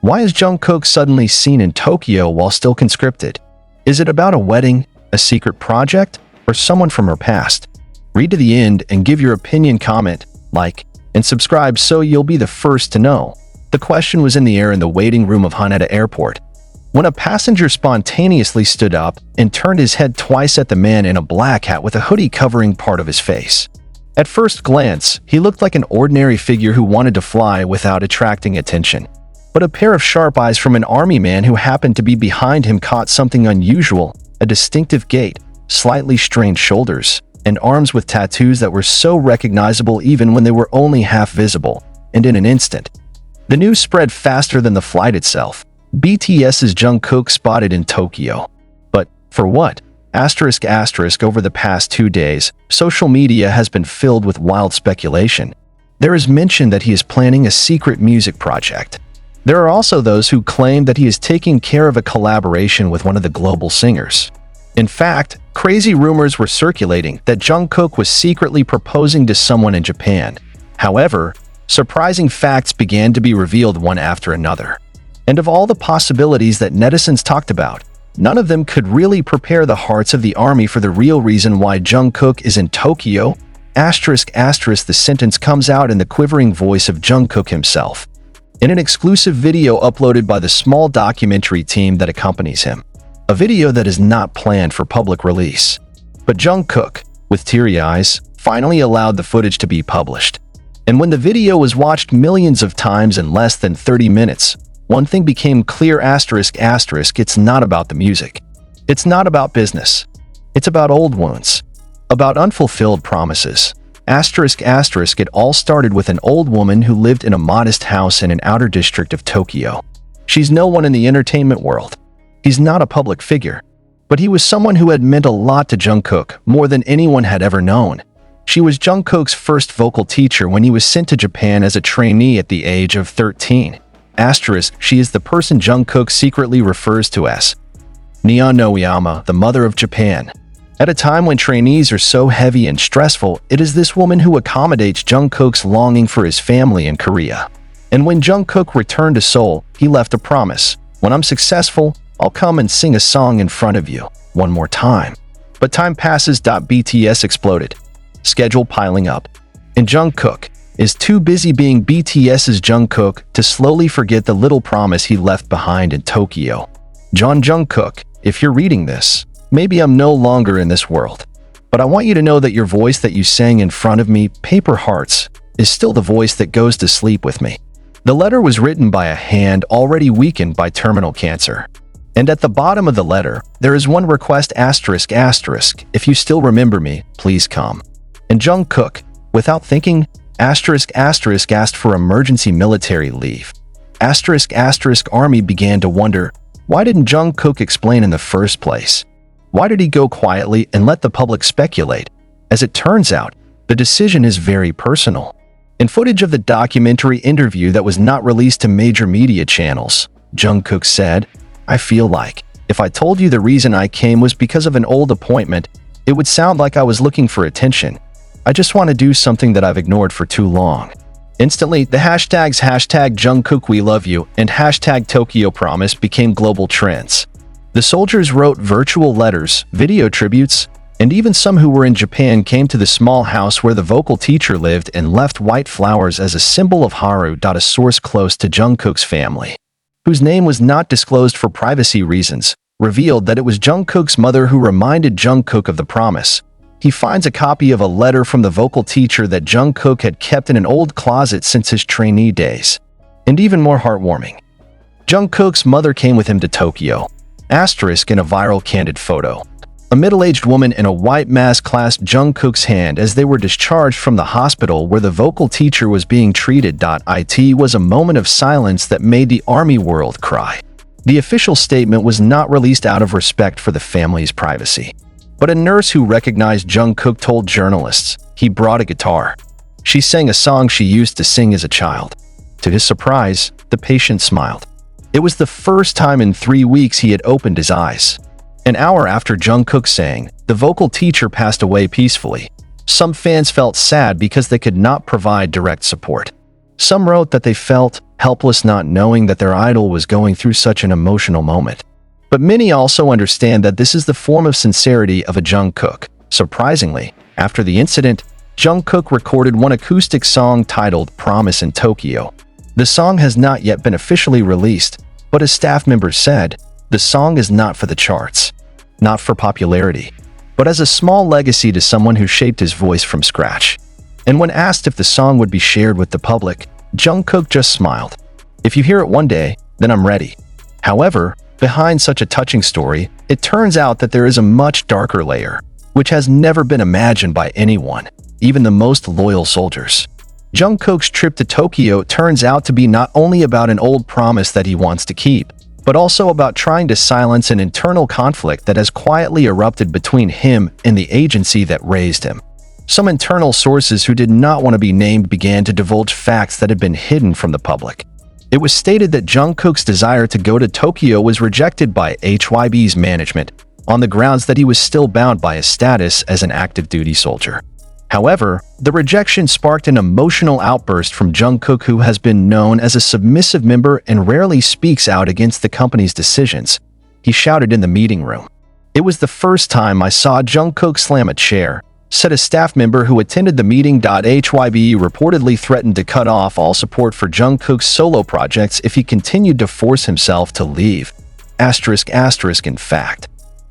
Why is Jungkook suddenly seen in Tokyo while still conscripted? Is it about a wedding, a secret project, or someone from her past? Read to the end and give your opinion, comment, like, and subscribe so you'll be the first to know. The question was in the air in the waiting room of Haneda Airport, when a passenger spontaneously stood up and turned his head twice at the man in a black hat with a hoodie covering part of his face. At first glance, he looked like an ordinary figure who wanted to fly without attracting attention. But a pair of sharp eyes from an army man who happened to be behind him caught something unusual, a distinctive gait, slightly strained shoulders, and arms with tattoos that were so recognizable even when they were only half visible, and in an instant. The news spread faster than the flight itself. BTS's Jungkook spotted in Tokyo. But, for what? Over the past 2 days, social media has been filled with wild speculation. There is mention that he is planning a secret music project. There are also those who claim that he is taking care of a collaboration with one of the global singers. In fact, crazy rumors were circulating that Jungkook was secretly proposing to someone in Japan. However, surprising facts began to be revealed one after another. And of all the possibilities that netizens talked about, none of them could really prepare the hearts of the army for the real reason why Jungkook is in Tokyo. The sentence comes out in the quivering voice of Jungkook himself, in an exclusive video uploaded by the small documentary team that accompanies him. A video that is not planned for public release. But Jungkook, with teary eyes, finally allowed the footage to be published. And when the video was watched millions of times in less than 30 minutes, one thing became clear: it's not about the music. It's not about business. It's about old wounds. About unfulfilled promises. It all started with an old woman who lived in a modest house in an outer district of Tokyo. She's no one in the entertainment world. He's not a public figure. But he was someone who had meant a lot to Jungkook, more than anyone had ever known. She was Jungkook's first vocal teacher when he was sent to Japan as a trainee at the age of 13. She is the person Jungkook secretly refers to as Nihon no Yama, the mother of Japan. At a time when trainees are so heavy and stressful, it is this woman who accommodates Jungkook's longing for his family in Korea. And when Jungkook returned to Seoul, he left a promise: when I'm successful, I'll come and sing a song in front of you, one more time. But time passes. BTS exploded. Schedule piling up. And Jungkook is too busy being BTS's Jungkook to slowly forget the little promise he left behind in Tokyo. Jungkook, if you're reading this, maybe I'm no longer in this world, but I want you to know that your voice that you sang in front of me, Paper Hearts, is still the voice that goes to sleep with me. The letter was written by a hand already weakened by terminal cancer. And at the bottom of the letter, there is one request: if you still remember me, please come. And Jungkook, without thinking, asked for emergency military leave. Army began to wonder, why didn't Jungkook explain in the first place? Why did he go quietly and let the public speculate? As it turns out, the decision is very personal. In footage of the documentary interview that was not released to major media channels, Jungkook said, "I feel like, if I told you the reason I came was because of an old appointment, it would sound like I was looking for attention. I just want to do something that I've ignored for too long." Instantly, the hashtags #Jungkook we love you and #Tokyo Promise became global trends. The soldiers wrote virtual letters, video tributes, and even some who were in Japan came to the small house where the vocal teacher lived and left white flowers as a symbol of Haru. A source close to Jungkook's family, whose name was not disclosed for privacy reasons, revealed that it was Jungkook's mother who reminded Jungkook of the promise. He finds a copy of a letter from the vocal teacher that Jungkook had kept in an old closet since his trainee days. And even more heartwarming, Jungkook's mother came with him to Tokyo. In a viral candid photo, a middle-aged woman in a white mask clasped Jungkook's hand as they were discharged from the hospital where the vocal teacher was being treated. It was a moment of silence that made the army world cry. The official statement was not released out of respect for the family's privacy. But a nurse who recognized Jungkook told journalists he brought a guitar. She sang a song she used to sing as a child. To his surprise, the patient smiled. It was the first time in 3 weeks he had opened his eyes. An hour after Jungkook sang, the vocal teacher passed away peacefully. Some fans felt sad because they could not provide direct support. Some wrote that they felt helpless not knowing that their idol was going through such an emotional moment. But many also understand that this is the form of sincerity of a Jungkook. Surprisingly, after the incident, Jungkook recorded one acoustic song titled Promise in Tokyo. The song has not yet been officially released, but as staff members said, the song is not for the charts, not for popularity, but as a small legacy to someone who shaped his voice from scratch. And when asked if the song would be shared with the public, Jungkook just smiled. "If you hear it one day, then I'm ready." However, behind such a touching story, it turns out that there is a much darker layer, which has never been imagined by anyone, even the most loyal soldiers. Jungkook's trip to Tokyo turns out to be not only about an old promise that he wants to keep, but also about trying to silence an internal conflict that has quietly erupted between him and the agency that raised him. Some internal sources who did not want to be named began to divulge facts that had been hidden from the public. It was stated that Jungkook's desire to go to Tokyo was rejected by HYB's management on the grounds that he was still bound by his status as an active duty soldier. However, the rejection sparked an emotional outburst from Jungkook, who has been known as a submissive member and rarely speaks out against the company's decisions. He shouted in the meeting room. "It was the first time I saw Jungkook slam a chair," said a staff member who attended the meeting. HYB reportedly threatened to cut off all support for Jungkook's solo projects if he continued to force himself to leave. In fact,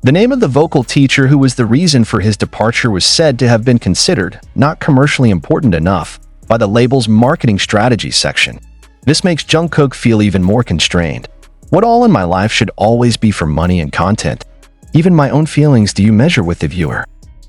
the name of the vocal teacher who was the reason for his departure was said to have been considered not commercially important enough by the label's marketing strategy section. This makes Jungkook feel even more constrained. "What all in my life should always be for money and content? Even my own feelings do you measure with the viewer?"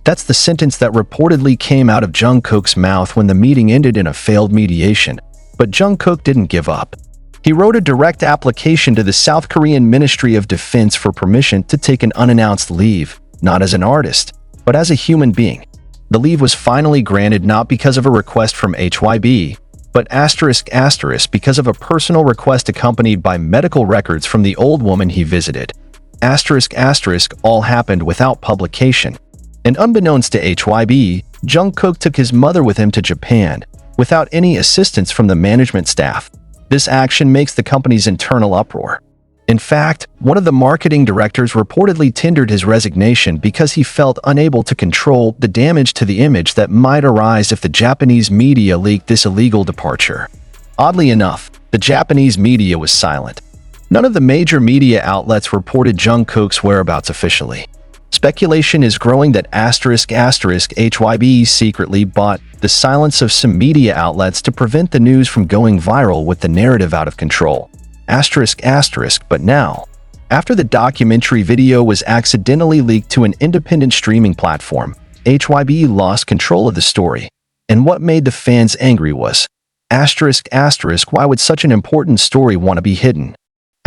That's the sentence that reportedly came out of Jungkook's mouth when the meeting ended in a failed mediation. But Jungkook didn't give up. He wrote a direct application to the South Korean Ministry of Defense for permission to take an unannounced leave, not as an artist, but as a human being. The leave was finally granted not because of a request from HYB, but because of a personal request accompanied by medical records from the old woman he visited. All happened without publication. And unbeknownst to HYB, Jungkook took his mother with him to Japan, without any assistance from the management staff. This action makes the company's internal uproar. In fact, one of the marketing directors reportedly tendered his resignation because he felt unable to control the damage to the image that might arise if the Japanese media leaked this illegal departure. Oddly enough, the Japanese media was silent. None of the major media outlets reported Jungkook's whereabouts officially. Speculation is growing that HYB secretly bought the silence of some media outlets to prevent the news from going viral with the narrative out of control. But now, after the documentary video was accidentally leaked to an independent streaming platform, HYB lost control of the story. And what made the fans angry was, why would such an important story want to be hidden?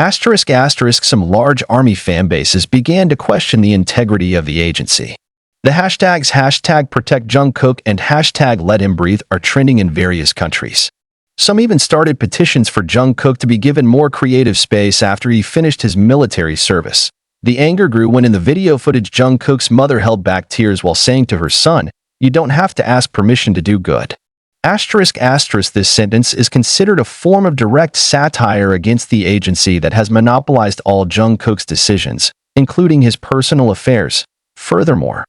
Some large army fan bases began to question the integrity of the agency. The hashtags #ProtectJungkook and #LetHimBreathe are trending in various countries. Some even started petitions for Jungkook to be given more creative space after he finished his military service. The anger grew when in the video footage Jungkook's mother held back tears while saying to her son, "You don't have to ask permission to do good." This sentence is considered a form of direct satire against the agency that has monopolized all Jungkook's decisions, including his personal affairs. Furthermore,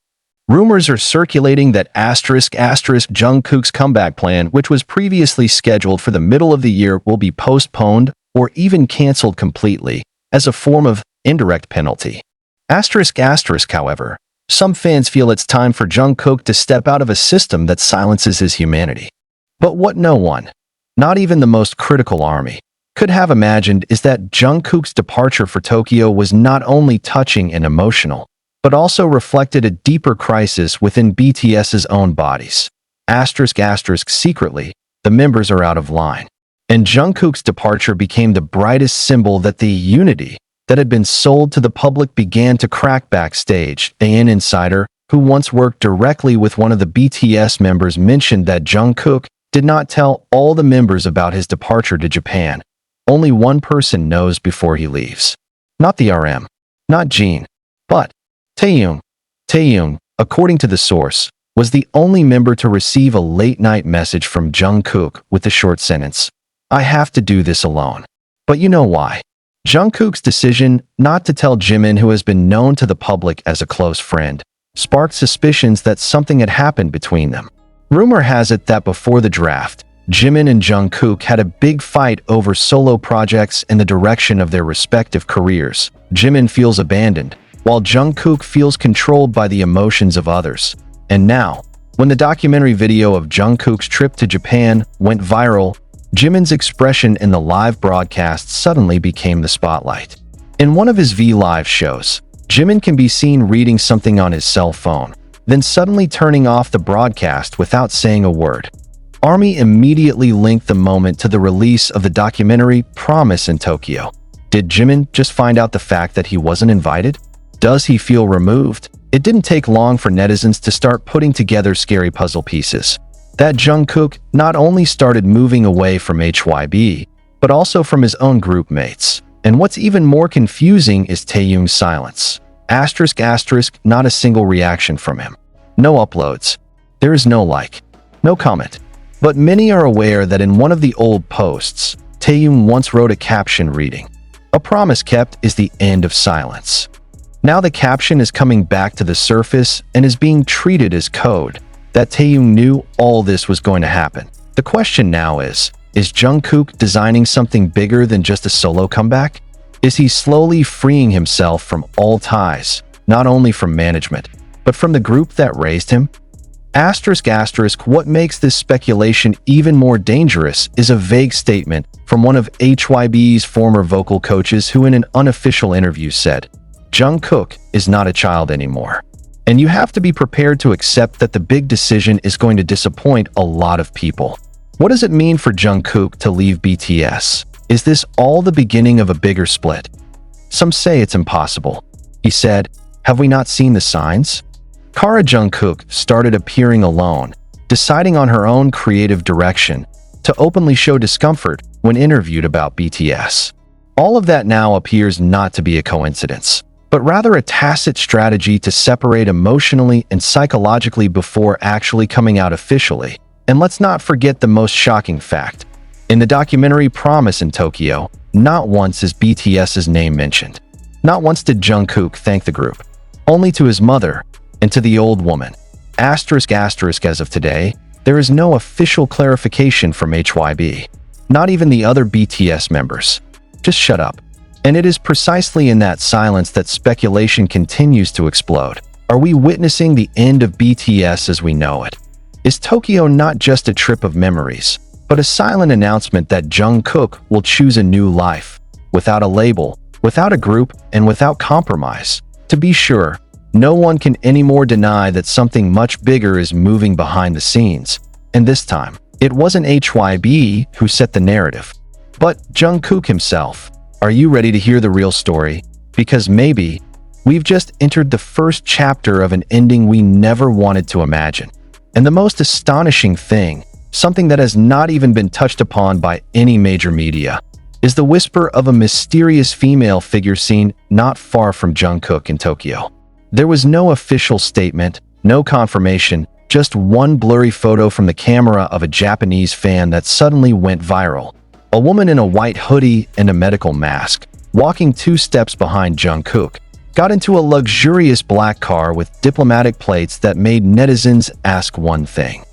rumors are circulating that Jungkook's comeback plan, which was previously scheduled for the middle of the year, will be postponed or even canceled completely as a form of indirect penalty. However, some fans feel it's time for Jungkook to step out of a system that silences his humanity. But what no one, not even the most critical army, could have imagined is that Jungkook's departure for Tokyo was not only touching and emotional, but also reflected a deeper crisis within BTS's own bodies. Secretly, the members are out of line. And Jungkook's departure became the brightest symbol that the unity that had been sold to the public began to crack backstage. An insider who once worked directly with one of the BTS members mentioned that Jungkook did not tell all the members about his departure to Japan. Only one person knows before he leaves. Not the RM, not Jean, but Taehyung. Taehyung, according to the source, was the only member to receive a late-night message from Jungkook with the short sentence, I have to do this alone. But you know why. Jungkook's decision not to tell Jimin, who has been known to the public as a close friend, sparked suspicions that something had happened between them. Rumor has it that before the draft, Jimin and Jungkook had a big fight over solo projects in the direction of their respective careers. Jimin feels abandoned, while Jungkook feels controlled by the emotions of others. And now, when the documentary video of Jungkook's trip to Japan went viral, Jimin's expression in the live broadcast suddenly became the spotlight. In one of his V-Live shows, Jimin can be seen reading something on his cell phone, then suddenly turning off the broadcast without saying a word. ARMY immediately linked the moment to the release of the documentary Promise in Tokyo. Did Jimin just find out the fact that he wasn't invited? Does he feel removed? It didn't take long for netizens to start putting together scary puzzle pieces. That Jungkook not only started moving away from HYB, but also from his own group mates. And what's even more confusing is Taehyung's silence. ***, not a single reaction from him. No uploads. There is no like. No comment. But many are aware that in one of the old posts, Taehyung once wrote a caption reading, "A promise kept is the end of silence." Now the caption is coming back to the surface and is being treated as code. That Taehyung knew all this was going to happen. The question now is Jungkook designing something bigger than just a solo comeback? Is he slowly freeing himself from all ties, not only from management, but from the group that raised him? ***, what makes this speculation even more dangerous is a vague statement from one of HYB's former vocal coaches who in an unofficial interview said, "Jungkook is not a child anymore." And you have to be prepared to accept that the big decision is going to disappoint a lot of people. What does it mean for Jungkook to leave BTS? Is this all the beginning of a bigger split? Some say it's impossible. He said, "Have we not seen the signs?" Kara Jungkook started appearing alone, deciding on her own creative direction, to openly show discomfort when interviewed about BTS. All of that now appears not to be a coincidence, but rather a tacit strategy to separate emotionally and psychologically before actually coming out officially. And let's not forget the most shocking fact. In the documentary Promise in Tokyo, not once is BTS's name mentioned. Not once did Jungkook thank the group. Only to his mother and to the old woman. ***, as of today, there is no official clarification from HYB. Not even the other BTS members. Just shut up. And it is precisely in that silence that speculation continues to explode. Are we witnessing the end of BTS as we know it? Is Tokyo not just a trip of memories, but a silent announcement that Jungkook will choose a new life, without a label, without a group, and without compromise? To be sure, no one can anymore deny that something much bigger is moving behind the scenes. And this time, it wasn't HYB who set the narrative, but Jungkook himself. Are you ready to hear the real story? Because maybe we've just entered the first chapter of an ending we never wanted to imagine. And the most astonishing thing, something that has not even been touched upon by any major media, is the whisper of a mysterious female figure seen not far from Jungkook in Tokyo. There was no official statement, no confirmation, just one blurry photo from the camera of a Japanese fan that suddenly went viral. A woman in a white hoodie and a medical mask, walking 2 steps behind Jungkook, got into a luxurious black car with diplomatic plates that made netizens ask one thing.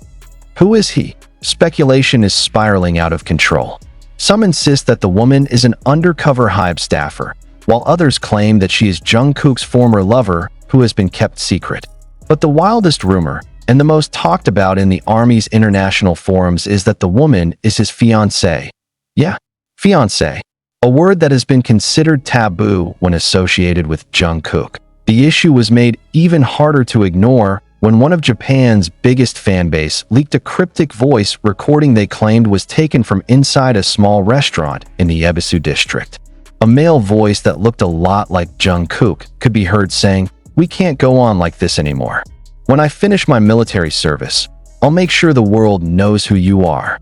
Who is he? Speculation is spiraling out of control. Some insist that the woman is an undercover HYBE staffer, while others claim that she is Jungkook's former lover who has been kept secret. But the wildest rumor, and the most talked about in the ARMY's international forums, is that the woman is his fiancée. Yeah, fiancé, a word that has been considered taboo when associated with Jungkook. The issue was made even harder to ignore when one of Japan's biggest fanbase leaked a cryptic voice recording they claimed was taken from inside a small restaurant in the Apareceu district. A male voice that looked a lot like Jungkook could be heard saying, "We can't go on like this anymore. When I finish my military service, I'll make sure the world knows who you are."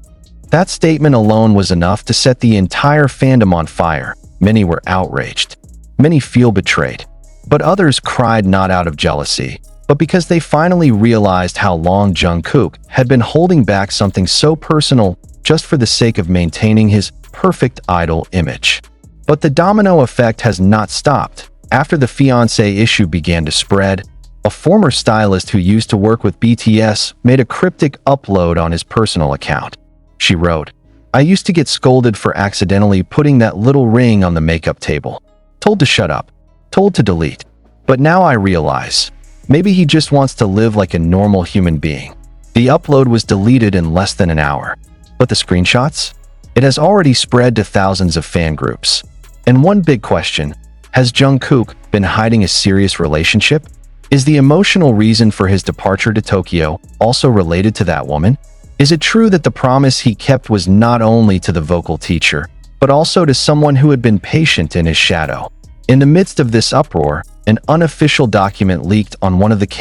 That statement alone was enough to set the entire fandom on fire. Many were outraged. Many feel betrayed. But others cried not out of jealousy, but because they finally realized how long Jungkook had been holding back something so personal just for the sake of maintaining his perfect idol image. But the domino effect has not stopped. After the fiancé issue began to spread, a former stylist who used to work with BTS made a cryptic upload on his personal account. She wrote, "I used to get scolded for accidentally putting that little ring on the makeup table. Told to shut up. Told to delete. But now I realize, maybe he just wants to live like a normal human being." The upload was deleted in less than an hour. But the screenshots? It has already spread to thousands of fan groups. And one big question, has Jungkook been hiding a serious relationship? Is the emotional reason for his departure to Tokyo also related to that woman? Is it true that the promise he kept was not only to the vocal teacher, but also to someone who had been patient in his shadow? In the midst of this uproar, an unofficial document leaked on one of the